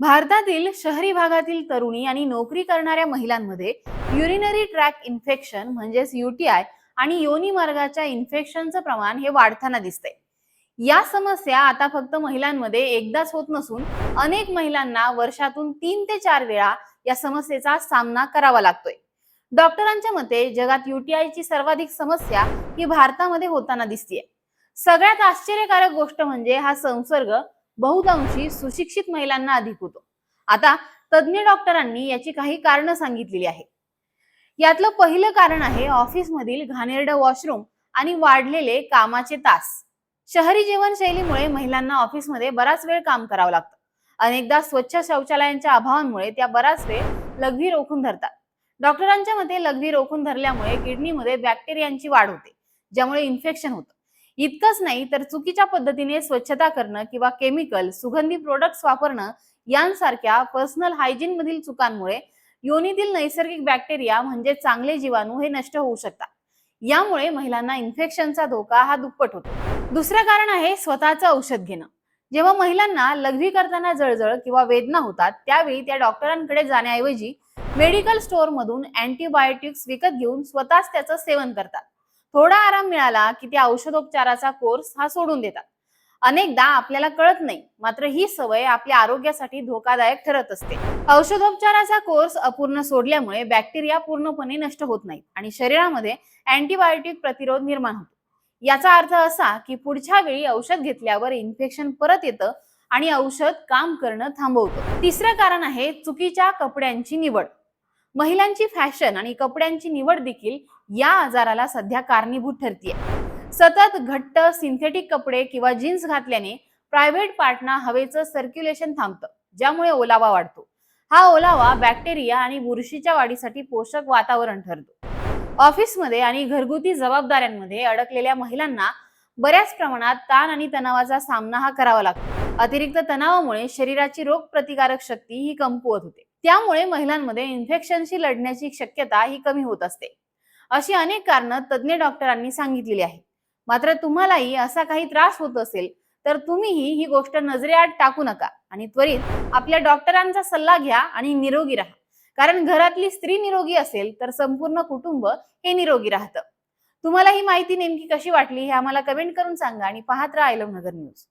भारतातील शहरी भागातील तरुणी आणि नोकरी करणाऱ्या महिलांमध्ये युरिनरी ट्रॅक इन्फेक्शन म्हणजेच UTI आणि योनी मार्गाच्या इन्फेक्शनचं प्रमाण हे वाढताना दिसतंय. या समस्या आता फक्त महिलांमध्ये एकदाच होत नसून अनेक महिलांना वर्षातून 3 ते 4 वेळा या समस्येचा सामना करावा लागतोय. डॉक्टरांच्या मते जगात UTI ची सर्वाधिक समस्या ही भारतामध्ये होताना दिसतीये. सगळ्यात आश्चर्यकारक गोष्ट म्हणजे हा संसर्ग बहुतांशी सुशिक्षित महिलांना अधिक होतो. आता तज्ञ डॉक्टरांनी याची काही कारणं सांगितलेली आहे. यातलं पहिलं कारण आहे ऑफिस मधील घाणेरडं वॉशरूम आणि वाढलेले कामाचे तास. शहरी जीवनशैलीमुळे महिलांना ऑफिसमध्ये बराच वेळ काम करावं लागतं. अनेकदा स्वच्छ शौचालयांच्या अभावामुळे त्या बराच वेळ लघवी रोखून धरतात. डॉक्टरांच्या मते लघवी रोखून धरल्यामुळे किडनीमध्ये बॅक्टेरियांची वाढ होते, ज्यामुळे इन्फेक्शन होतं. इतकंच नाही तर चुकीच्या पद्धतीने स्वच्छता करणं किंवा केमिकल सुगंधी प्रोडक्ट्स वापरणं यांसारख्या पर्सनल हायजीन मधील चुकांमुळे योनीतील नैसर्गिक बॅक्टेरिया म्हणजे चांगले जीवाणू हे नष्ट होऊ शकतात. यामुळे महिलांना इन्फेक्शनचा धोका हा दुप्पट होतो. दुसरं कारण आहे स्वतःचं औषध घेणं. जेव्हा महिलांना लघवी करताना जळजळ किंवा वेदना होतात त्यावेळी त्या डॉक्टरांकडे जाण्याऐवजी मेडिकल स्टोअर मधून अँटीबायोटिक्स विकत घेऊन स्वतःच त्याचं सेवन करतात. थोडा आराम मिळाला की त्या औषधोपचाराचा कोर्स हा सोडून देतात. अनेकदा आपल्याला कळत नाही, मात्र ही सवय आपल्या आरोग्यासाठी धोकादायक ठरत असते. औषधोपचाराचा कोर्स अपूर्ण सोडल्यामुळे बॅक्टेरिया पूर्णपणे नष्ट होत नाही आणि शरीरामध्ये अँटीबायोटिक प्रतिरोध निर्माण होतो. याचा अर्थ असा की पुढच्या वेळी औषध घेतल्यावर इन्फेक्शन परत येतं आणि औषध काम करणं थांबवतं. तिसरं कारण आहे चुकीच्या कपड्यांची निवड. महिलांची फॅशन आणि कपड्यांची निवड देखील या आजाराला सध्या कारणीभूत ठरतीये. सतत घट्ट सिंथेटिक कपडे किंवा जीन्स घातल्याने प्रायव्हेट पार्टना हवेचं सर्क्युलेशन थांबतं, ज्यामुळे ओलावा वाढतो. हा ओलावा बॅक्टेरिया आणि बुरशीच्या वाढीसाठी पोषक वातावरण ठरतो. ऑफिसमध्ये आणि घरगुती जबाबदाऱ्यांमध्ये अडकलेल्या महिलांना बऱ्याच प्रमाणात ताण आणि तणावाचा सामना हा करावा लागतो. अतिरिक्त तणावामुळे शरीराची रोगप्रतिकारक शक्ती ही कमकुवत होते. त्यामुळे महिलांमध्ये इन्फेक्शनशी लढण्याची शक्यता ही कमी होत असते. अशी अनेक कारणं तज्ञ डॉक्टरांनी सांगितलेली आहेत. मात्र तुम्हालाही असा काही त्रास होत असेल तर तुम्हीही ही गोष्ट नजरेआड टाकू नका आणि त्वरित आपल्या डॉक्टरांचा सल्ला घ्या आणि निरोगी राहा. कारण घरातली स्त्री निरोगी असेल तर संपूर्ण कुटुंब हे निरोगी राहतं. तुम्हाला ही माहिती नेमकी कशी वाटली हे आम्हाला कमेंट करून सांगा आणि पाहत राहा आय लव्ह नगर न्यूज.